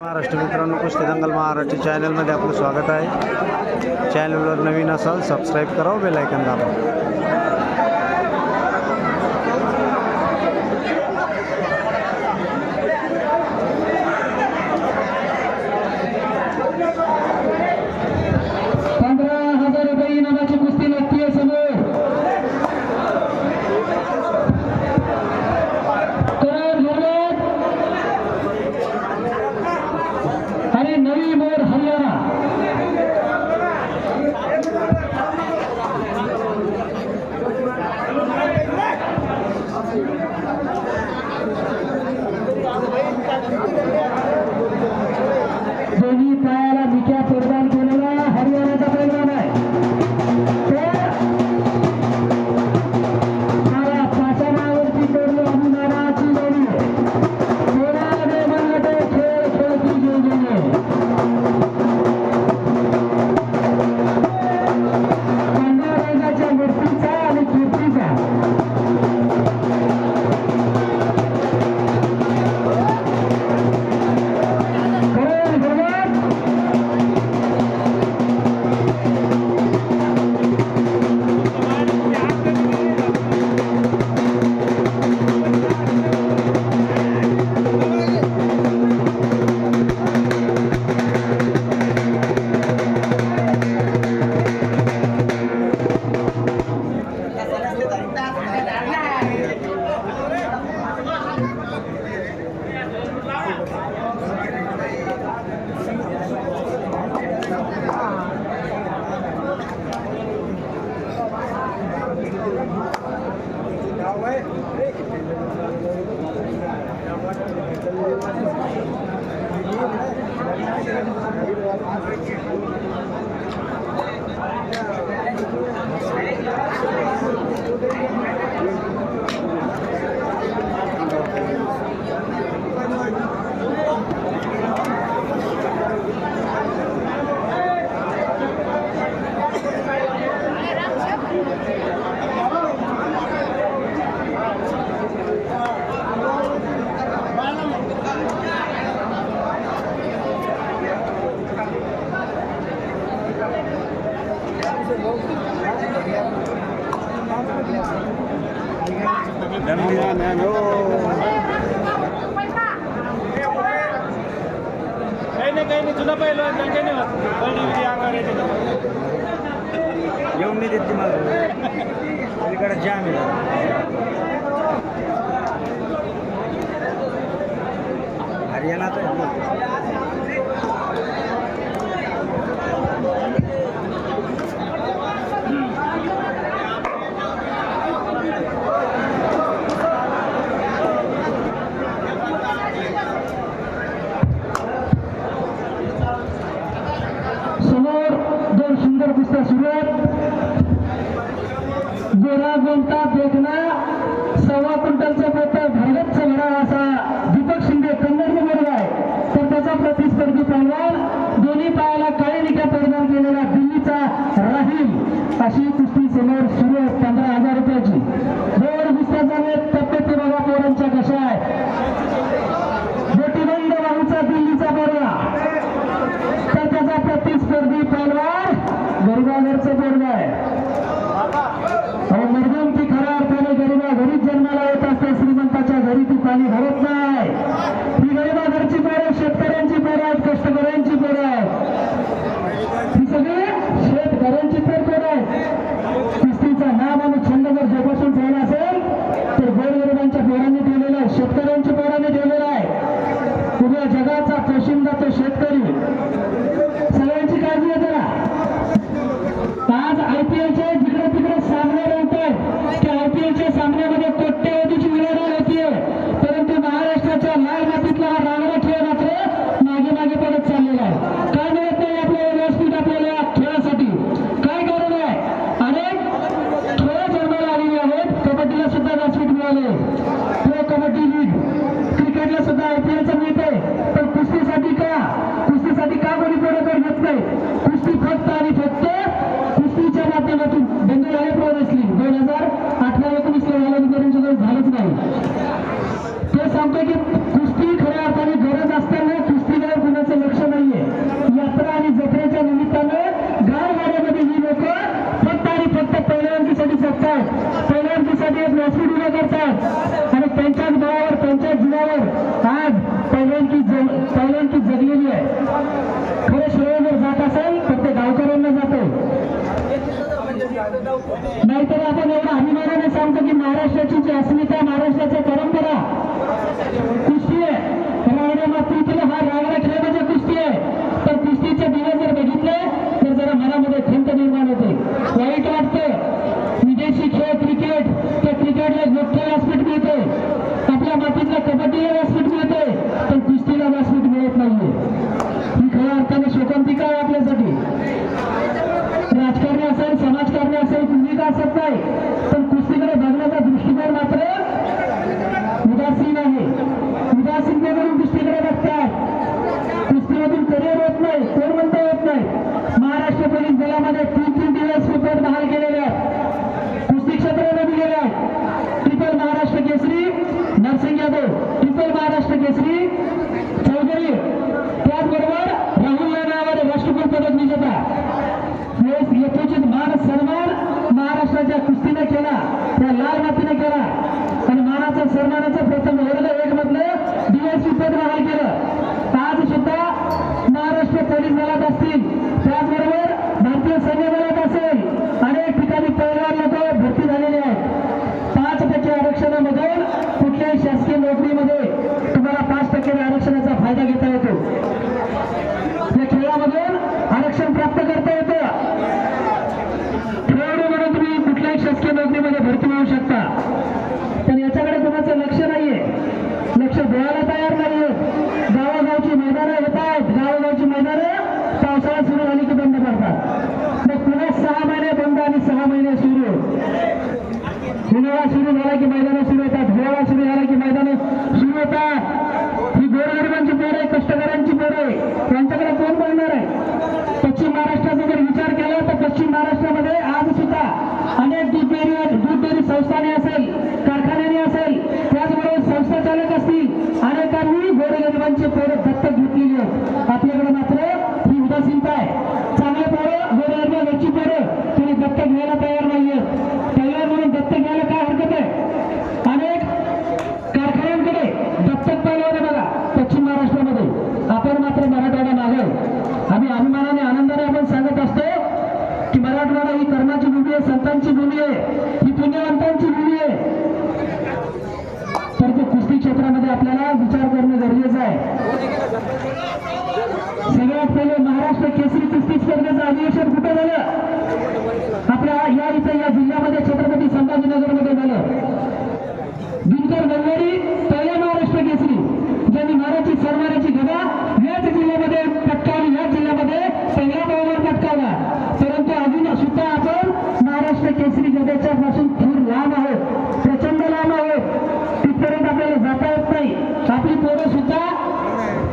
महाराष्ट्र मित्रांनो, कुस्ती दंगल महाराष्ट्र चॅनलमध्ये आपलं स्वागत आहे. चॅनलवर नवीन असाल सबस्क्राईब करा, बेल आयकॉन दाबा. दोन्ही पायाला मिक्या प्रदान केलेला हरियाणाचा पैलवान आहे. मला पाचारावरती करलो आणि नावाची जोडी कोणाने म्हणलं ते खेळ खेळती जोडी पांडुरंगाच्या मूर्तीचा आणि कीर्तीचा काही नाही जुना पहिलं काही नाही अंगावर येऊन नाही देत मला अलीकडे जाम आहे. हरियाणाचा सुंदर कुस्त्या सुरुवात. गोरा गोंटा देखना 1.25 क्विंटलचा मोठा भारतचा भरा असा दीपक शिंदे कन्नड बरोबर आहे. तर त्याचा प्रतिस्पर्धी पैलवान दोन्ही पायाला काळी निक्या परिधान केलेला दिल्लीचा राहील अशी कुस्ती समोर सुरू आहे. 15,000 रुपयाची दोन कुस्त्याचा वेळ तब्येत बघा पोरांच्या कशा आहे. बोटीबंद बाहूचा दिल्लीचा बरोबर तर त्याचा प्रतिस्पर्धी पैलवान गरीबाघरचं पोरग आहे. मर्दूम ती खऱ्या अर्थाने गरीबा घरीच जन्माला येत असते. श्रीमंताच्या घरी ती पाणी घरत नाही. ही गरीबा घरची पोरं शेतकऱ्यांची पोरं आहेत, कष्टकऱ्यांची पोरं आहेत. ही सगळी शेतकऱ्यांची पोरं आहेत. कुस्तीचा नाम आणि छंद जर जोपासून ठेवला असेल तर गोरगरिबांच्या पोरांनी ठेवलेला आहे, शेतकऱ्यांच्या पोरांनी ठेवलेला आहे. उद्या जगाचा पोशिंदा तो शेतकरी. सगळ्यांची काळजी येते ना. आज IPLचे जिकडे तिकडे सामने रंगतात की IPLच्या सामन्यामध्ये कोट्यवधीची विरोधन होतीये, परंतु महाराष्ट्राच्या लाल मातीतला हा रांगडा खेळ मात्र मागे मागे पडत चाललेला आहे. काय मिळत नाही आपल्याला व्यासपीठ आपल्याला या खेळासाठी? काय कारण आहे? अनेक खेळ जन्माला आलेले आहेत. कबड्डीला सुद्धा व्यासपीठ मिळाले, प्रो कबड्डी लीग, क्रिकेटला सुद्धा IPLचं मिळते. पण कुस्तीसाठी का कोणी पुढे घेत नाही? कुस्ती फक्त आणि फक्त कुस्तीच्या माध्यमातून करतात आणि त्यांच्याच बळावर त्यांच्याच जीवावर आज पहिल्यांकी जगलेली आहे. खरं श्रेय जर जात असेल तर ते गावकऱ्यांना जाते. नाहीतर आपण एवढा अभिमानाने सांगतो की महाराष्ट्राची जी अस्मिता, महाराष्ट्राची परंपरा कुस्ती आहे. रांगड्या मातीतील हा रांगडा खेळ म्हणजे कुस्ती आहे. तर कुस्तीचे दिवस जर बघितले तर जरा मनामध्ये खंत निर्माण होते, वाईट वाटतं. विदेशी खेळ क्रिकेट, त्या क्रिकेटला मोठे व्यासपीठ मिळते, आपल्या मातीतल्या कबड्डीला व्यासपीठ मिळते, पण कुस्तीला व्यासपीठ मिळत नाहीये. ही खऱ्या अर्थाने शोकांतिका आहे आपल्यासाठी. राजकारणी असेल, समाजकारणी असेल, भूमिका असत नाही, पण कुस्तीकडे बघण्याचा दृष्टिकोन मात्र उदासीन आहे. उदासीनतेकडून कुस्तीकडे बघतात. कुस्तीमधून करिअर होत नाही, कोण म्हणता येत नाही. महाराष्ट्र पोलीस दलामध्ये 3 दिवस रिपोर्ट बहाल केलेले आहेत. कुस्ती क्षेत्राने दिलेले आहेत. ट्रिपल महाराष्ट्र केसरी नरसिंग यादव, ट्रिपल महाराष्ट्र केसरी चौधरी, त्याचबरोबर राहुल नावाने राष्ट्रकुल पदक विजेता. यथोचित मान सन्मान महाराष्ट्राच्या कुस्तीने केला, त्या लाल मातीने केला आणि मानाचा सन्मानाचं प्रथम वर्ग 1 मधलं DSP पद बहाल केलं. आज सुद्धा महाराष्ट्र पोलीस दलात असतील, त्याचबरोबर भारतीय सैन्य दलात असेल, अनेक ठिकाणी पैलवान लोक भरती झालेले आहेत. 5% आरक्षणामधून कुठल्याही शासकीय नोकरीमध्ये तुम्हाला 5% आरक्षणाचा फायदा घेता येतो. या खेळामधून आरक्षण प्राप्त करता येतं. खेळाडू म्हणून तुम्ही कुठल्याही शासकीय नोकरीमध्ये भरती होऊ शकता. पण याच्याकडे कोणाचं लक्ष नाहीये, लक्ष द्यायला तयार नाहीये. गावागावची मैदानं येत आहेत, गावागावची मैदानं पावसाळा सुरू झाली की बंद पडतात. मग पुन्हा 6 महिने बंद आणि 6 महिने सुरू. हिवाळा सुरू झाला की मैदानं सुरू होतात, हिवाळा सुरू झाला की मैदानं सुरू होतात. ही गोरगरिबांची पोरं आहे, कष्टकऱ्यांची पोरं आहे, त्यांच्याकडे कोण बघणार आहे? पश्चिम महाराष्ट्राचा जर विचार केला तर पश्चिम महाराष्ट्रामध्ये आज सुद्धा अनेक दूध डेअरी संस्थाने असेल, कारखान्याने असेल, त्याचबरोबर संस्था चालक असतील, अनेकांनी गोरगरिबांची पोरं दत्तक घेतलेली आहेत. आपल्याकडे मात्र ही उदासीनता आहे. चांगले पोरं, गोरगरिबांची पोरं तुम्ही दत्तक घ्यायला तयार नाहीये. पहिल्यावर म्हणून दत्तक घ्यायला काय हरकत आहे? अनेक कारखान्यांकडे दत्तक पहिल्यावर बघा पश्चिम महाराष्ट्रामध्ये. आपण मात्र मराठवाडा मागे. आम्ही अभिमानाने आनंदाने आपण सांगत असतो की मराठवाडा ही कर्माची भूमी आहे, संतांची भूमी आहे, ही पुण्यवंतांची भूमी आहे. तर ते कुस्ती क्षेत्रामध्ये आपल्याला विचार करणं गरजेचं आहे. सगळ्यात पहिले महाराष्ट्र केसरी कुस्ती स्पर्धेचं अधिवेशन कुठं झालं? आपल्या या इथं या जिल्ह्यामध्ये छत्रपती संभाजीनगरमध्ये झालं. दिनकर गंगवाडी पहिल्या महाराष्ट्र केसरी, ज्यांनी महाराष्ट्र सन्मानाची गदा याच जिल्ह्यामध्ये पटकावली, याच जिल्ह्यामध्ये पहिला बहुमान पटकावला. परंतु अजून सुद्धा आपण महाराष्ट्र केसरी गदेच्या पासून दूर लांब आहोत, प्रचंड लांब आहोत. तिथपर्यंत आपल्याला जाता येत नाही. आपली पोरं सुद्धा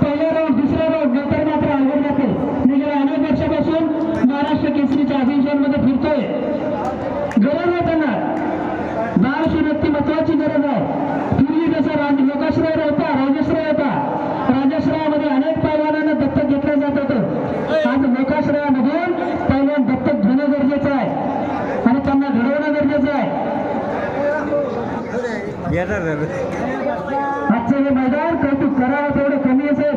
पहिल्या राऊंड, दुसऱ्या राऊंड, नंतर मात्र अवघड जाते. मी गेल्या अनेक वर्षापासून महाराष्ट्र केसरीच्या अधिवेशनामध्ये फिरतोय. गरज आहे त्यांना, बाळशी व्यक्ती महत्वाची गरज आहे. पूर्वी जसं लोकाश्रय होता, राजश्रय होता, राजश्रयामध्ये अनेक पैलवानांना दत्तक घेतलं जात होतं. आज लोकाश्रयामधून पैलवान दत्तक घेणं गरजेचं आहे आणि त्यांना घडवणं गरजेचं आहे. आजचं हे मैदान कौतुक करावं तेवढं कमी असेल.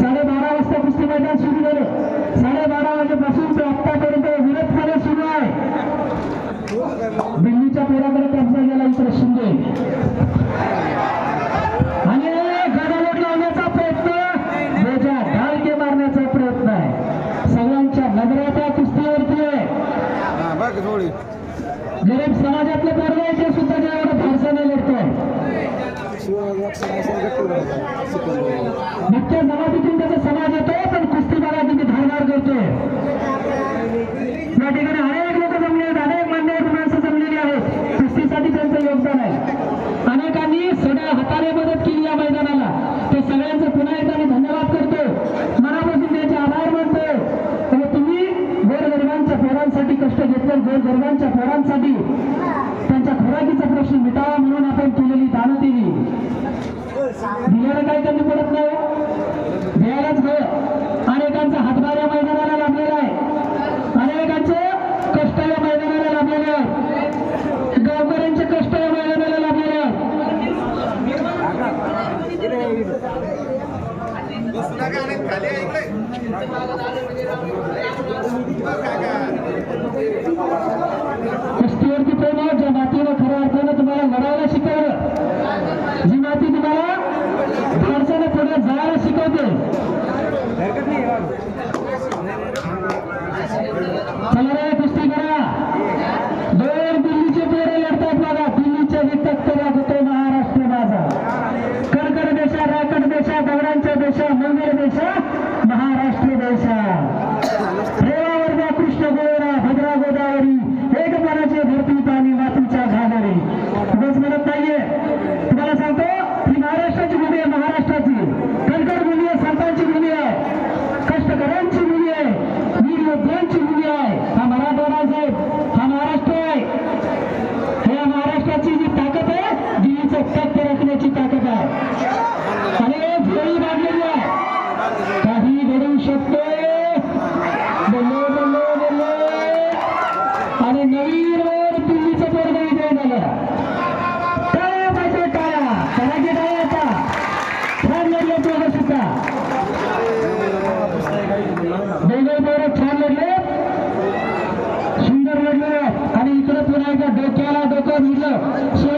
12:30 वाजता कुस्ती मैदान सुरू झालं. 12:30 वाजेपासून ते आत्तापर्यंत विरतपणे सुरू आहे. दिल्लीच्या पोराकडे कब्जा गेला इतर शिंदे आणि गडालोट लावण्याचा प्रयत्न, बोजा ढालके मारण्याचा प्रयत्न आहे. सगळ्यांच्या नजरा त्या कुस्तीवरती आहे. गरीब समाजातले पोरं आहे ते सुद्धा त्यावर फारसाने लढतोय. मुख्य जमातीतून त्याचा समाज येतो, पण कुस्ती बघा किती धारदार करतोय. या ठिकाणी अनेक लोक जमले आहेत, अनेक मान्यवर माणसं जमलेली आहेत. कुस्तीसाठी त्यांचं योगदान आहे. अनेकांनी सगळ्या हाताने मदत केली या मैदानाला. ते सगळ्यांचं पुन्हा एकदा मी धन्यवाद करतो, मनापासून त्यांचे आभार मानतो. तुम्ही गोरगरिबांच्या पोरांसाठी कष्ट घेतले, गोरगरिबांच्या पोरांसाठी त्यांच्या खुराकीचा प्रश्न मिटावा म्हणून आपण केलेली दानं दिली. दिल्याला काही कमी पडत नाही, द्यायलाच हवं. अनेकांचा हातभार या मैदानाला लाभलेला आहे, अनेकांचे कष्ट या मैदानाला लाभलेले आहेत, गावकऱ्यांचे कष्ट या मैदानाला लाभलेले आहेत. कुस्तीवरती प्रेम आहे, ज्या मातीनं खऱ्या अर्थानं तुम्हाला लढायला शिकवलं, जी माती तुम्हाला धाडसानं पुढे जायला शिकवते